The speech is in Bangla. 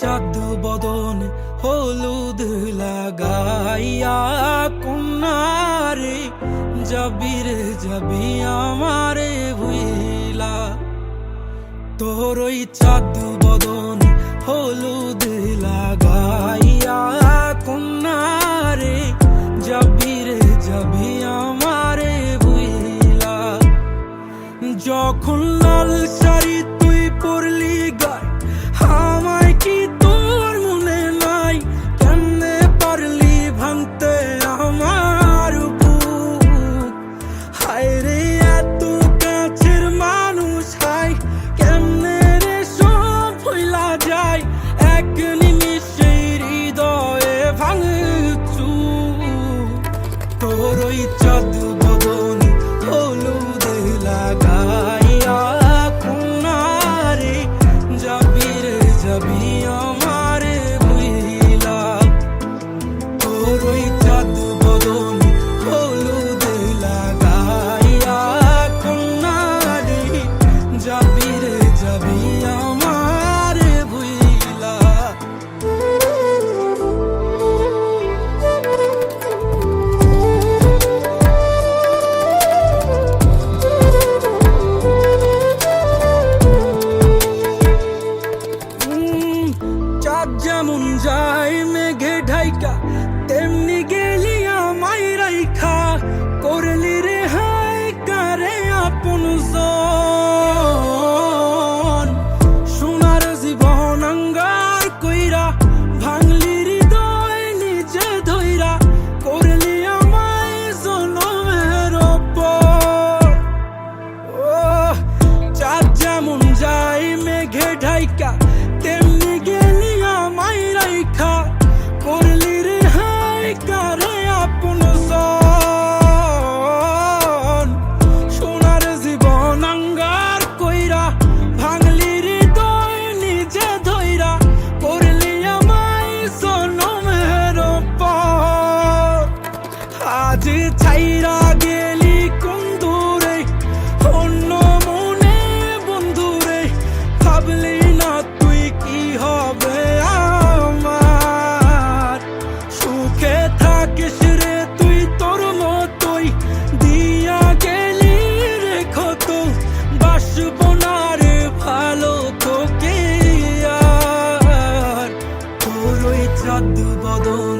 চাঁদ বদন হলুদ লাগাইয়া কন্যারে যাবি রে যাবি আমারে ভুইলা। তোর ওই চাঁদ বদন হলুদ লাগাইয়া কন্যারে যাবি রে যাবি আমারে ভুইলা। যখন লাল শাড়ি তুই পরলি গায় আমায় কি তোর মনে নাই? কেমনে পারলি ভাঙতে আমার বুক? হায় রে এত কাছের মানুষ, হায় কেমনে রে সব ভুইলা যায় এক নিমিষে হৃদয়ে ভাঙচু। তোর ওই চাঁদ বদন হলুদ লাগাইয়া কন্যারে যাবি রে যাবি আমারে ভুইলা। তোর ওই চাঁদ বদন হলুদ লাগাইয়া কন্যারে যাবি রে যাবি আমারে ভুইলা। চাঁদ যেমন যায় মেঘে ঢাইকা তেমনি গেলি আমায় রাইখা, করলি রে হায় কারে আপন জন। সোনার জীবন আঙ্গার কইরা ভাঙলি হৃদয় নিজে ধইরা, করলি আমায় জনমের ওপর। ও চাঁদ যেমন যায় মেঘে ঢাইকা তেমনি গেলি আমায় রাইখা, করলি রে হায় কারে আপন জন। সোনার জীবন আঙ্গার কইরা ভাঙলি হৃদয় নিজে ধইরা, করলি আমায় জনমের ওপর। আজ ছাইরা গেলি কোন দূরে অন্য মনে বন্ধুরে, ভাবলি না তুই কি হবে আমার? সুখে থাকিস রে তুই তোর মতোই, দিয়া গেলি রে ক্ষত, বাসব না রে ভালো তোকে আর। তোর ওই চাঁদ বদন